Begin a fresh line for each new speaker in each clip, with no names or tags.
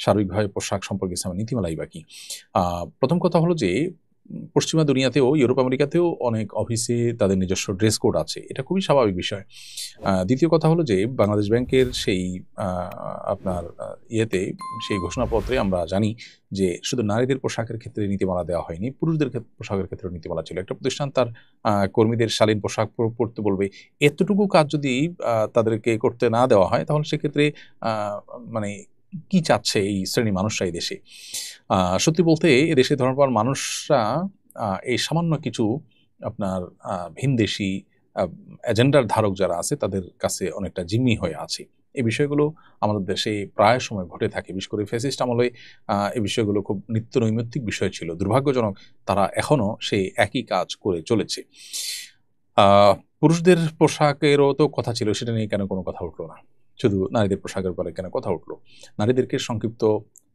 সার্বিকভাবে পোশাক সম্পর্কে ইসলামের নীতিমালাই বা কি? প্রথম কথা হলো যে পশ্চিমা দুনিয়াতেও ইউরোপ আমেরিকাতেও অনেক অফিসে তাদের নিজস্ব ড্রেস কোড আছে। এটা খুবই স্বাভাবিক বিষয়। দ্বিতীয় কথা হলো যে বাংলাদেশ ব্যাংকের সেই আ আপনার ইয়েতে সেই ঘোষণাপত্রে আমরা জানি যে শুধু নারীদের পোশাকের ক্ষেত্রে নীতিমালা দেওয়া হয়নি, পুরুষদের পোশাকের ক্ষেত্রেও নীতিমালা ছিল। একটা প্রতিষ্ঠান তার কর্মীদের শালীন পোশাক পরতে বলবে। এতটুকু কাজ যদি তাদেরকে করতে না দেওয়া হয় তাহলে সেক্ষেত্রে আ মানে কি চাচ্ছে এই শ্রেণীর মানুষরা এই দেশে? আ সত্যি বলতে এদেশে ধর্মপ্রাণ মানুষরা এই সামান্য কিছু আপনার ভিনদেশী আ এজেন্ডার ধারক যারা আছে তাদের কাছে অনেকটা জিম্মি হয়ে আছে। এই বিষয়গুলো আমাদের দেশে প্রায় সময় ঘটে থাকে। বিশেষ করে ফ্যাসিস্ট আমলে এই বিষয়গুলো খুব নিত্য নৈমিত্তিক বিষয় ছিল। দুর্ভাগ্যজনক তারা এখনো সেই একই কাজ করে চলেছে। আ পুরুষদের পোশাকেরও তো কথা ছিল, সেটা নিয়ে কেন কোনো কথা উঠল না? শুধু নারীদের পোশাকের ব্যাপারে কেন কথা উঠল? নারীদেরকে সংক্ষিপ্ত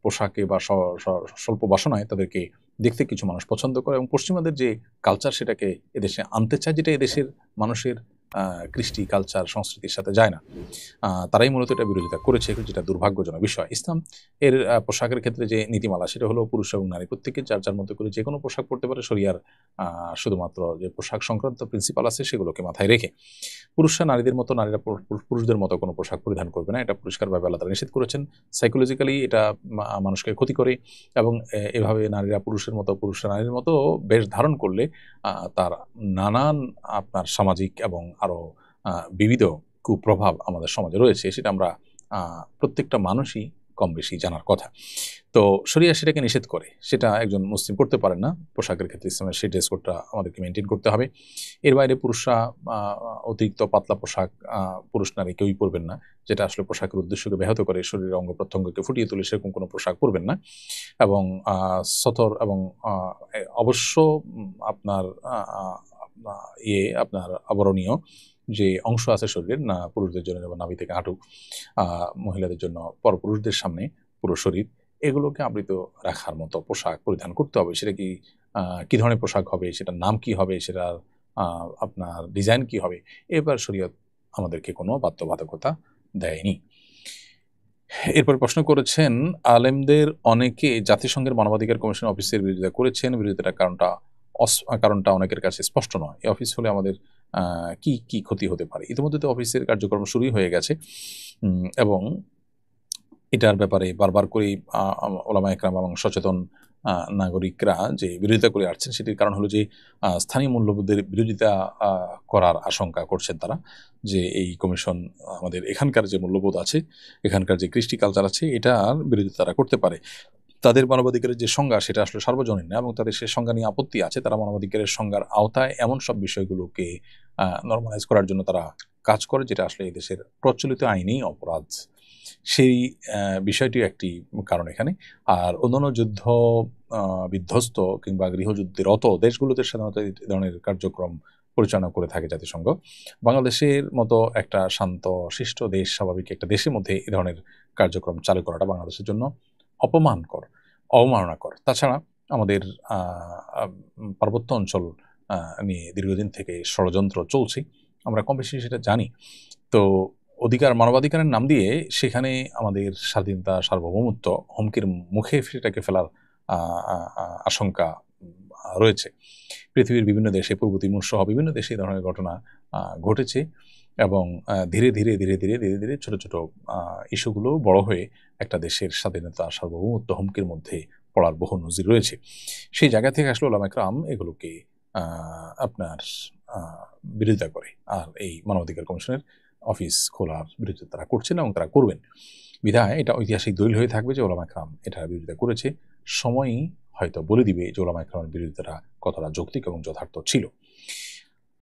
পোশাকে বা স স স্বল্প বাসনায় তাদেরকে দেখতে কিছু মানুষ পছন্দ করে এবং পশ্চিমাদের যে কালচার সেটাকে এদেশে আনতে চায়, যেটা এদেশের মানুষের আ কৃষ্টি, কালচার, সংস্কৃতির সাথে যায় না। তারাই মূলত এটা বিরোধিতা করেছে, যেটা দুর্ভাগ্যজনক বিষয়। ইসলাম এর পোশাকের ক্ষেত্রে যে নীতিমালা সেটা হলো পুরুষ এবং নারী প্রত্যেকে যার, যার মতো করে যেকোনো পোশাক পরতে পারে। শরিয়ার আ শুধুমাত্র যে পোশাক সংক্রান্ত প্রিন্সিপাল আছে সেগুলোকে মাথায় রেখে। পুরুষরা নারীদের মতো, নারীরা পুরুষদের মতো কোনো পোশাক পরিধান করবে না। এটা পরিষ্কারভাবে আল্লাহ তাআলা নিষেধ করেছেন। সাইকোলজিক্যালি এটা মানুষকে ক্ষতি করে এবং এভাবে নারীরা পুরুষের মতো, পুরুষরা নারীর মতো বেশ ধারণ করলে তার নানান আপনার সামাজিক এবং আরো আ বিবিধ কুপ্রভাব আমাদের সমাজে রয়েছে। সেটা আমরা প্রত্যেকটা মানুষই কম-বেশি জানার কথা। তো শরিয়া সেটাকে নিষেধ করে। সেটা একজন মুসলিম করতে পারেন না। পোশাকের ক্ষেত্রে ইসলামের সেই ড্রেস কোডটা আমাদেরকে মেইনটেইন করতে হবে। এর বাইরে পুরুষরা আ অতিরিক্ত পাতলা পোশাক পুরুষ নারী কেউই পরবেন না। যেটা আসলে পোশাকের উদ্দেশ্যকে ব্যাহত করে, শরীরের অঙ্গ-প্রত্যঙ্গকে ফুটিয়ে তোলে সেরকম কোনো পোশাক পরবেন না। এবং সতর এবং আ অবশ্য আপনার আ আ আ আপনার আবরণীয় যে অংশ আছে শরীরের, না পুরুষদের জন্য যেমন নাভি থেকে হাঁটু, আ মহিলাদের জন্য পরপুরুষদের সামনে পুরো শরীর, এগুলোকে আবৃত রাখার মতো পোশাক পরিধান করতে হবে। সেটা কি ধরনের পোশাক হবে, সেটার নাম কি হবে, সেটার আ আপনার ডিজাইন কি হবে, এবার শরীয়ত আমাদেরকে কোনো বাধ্যবাধকতা দেয়নি। এরপরে প্রশ্ন করেছেন, আলেমদের অনেকে জাতিসংঘের মানবাধিকার কমিশন অফিসের বিরোধিতা করেছেন। বিরোধিতার কারণটা অনেকের কাছে স্পষ্ট নয়। এই অফিস হলে আমাদের কি ক্ষতি হতে পারে? ইতিমধ্যে তো অফিসের কার্যক্রম শুরুই হয়ে গেছে। এবং এটার ব্যাপারে বারবার করেই ওলামায়ে কেরাম এবং সচেতন নাগরিকরা যে বিরোধিতা করে আসছেন, সেটির কারণ হলো যে স্থানীয় মূল্যবোধের বিরোধিতা করার আশঙ্কা করছেন তারা। যে এই কমিশন আমাদের এখানকার যে মূল্যবোধ আছে, এখানকার যে কৃষ্টি কালচার আছে, এটার বিরোধিতা তারা করতে পারে। তাদের মানবাধিকারের যে সংজ্ঞা সেটা আসলে সার্বজনীন না এবং তাদের সে সংজ্ঞা নিয়ে আপত্তি আছে। তারা মানবাধিকারের সংজ্ঞার আওতায় এমন সব বিষয়গুলোকে নরমালাইজ করার জন্য তারা কাজ করে, যেটা আসলে এই দেশের প্রচলিত আইনেই অপরাধ। সেই বিষয়টিও একটি কারণ এখানে। আর অন্যান্য যুদ্ধ বিধ্বস্ত কিংবা গৃহযুদ্ধরত দেশগুলোতে সাধারণত এই ধরনের কার্যক্রম পরিচালনা করে থাকে জাতিসংঘ। বাংলাদেশের মতো একটা শান্ত শিষ্ট দেশ, স্বাভাবিক একটা দেশের মধ্যে এ ধরনের কার্যক্রম চালু করাটা বাংলাদেশের জন্য অবমাননাকর। তাছাড়া আমাদের আ আ পার্বত্য অঞ্চল নিয়ে দীর্ঘদিন থেকে ষড়যন্ত্র চলছে। আমরা কমবেশি সেটা জানি। তো মানবাধিকারের নাম দিয়ে সেখানে আমাদের স্বাধীনতা, সার্বভৌমত্ব হুমকির মুখে সেটাকে ফেলার আ আ আ আশঙ্কা রয়েছে। পৃথিবীর বিভিন্ন দেশে, পূর্ব তিমুর সহ বিভিন্ন দেশে এই ধরনের ঘটনা ঘটেছে এবং ধীরে ধীরে ছোট, ছোট ইস্যুগুলো বড় হয়ে একটা দেশের স্বাধীনতা, সার্বভৌমত্ব হুমকির মধ্যে পড়ার বহু নজির রয়েছে। সেই জায়গা থেকে আসলে ওলামায়ে কেরাম এগুলোকে আ আপনার আ বিরোধিতা করে। আর এই মানবাধিকার কমিশনের অফিস খোলার বিরোধিতা তারা করছেন এবং তারা করবেন। বিধায় এটা ঐতিহাসিক দলিল হয়ে থাকবে যে ওলামায়ে কেরাম এটার বিরোধিতা করেছে। সময়ই হয়তো বলে দিবে যে ওলামায়ে কেরামের বিরোধিতাটা কতটা যৌক্তিক এবং যথার্থ ছিল।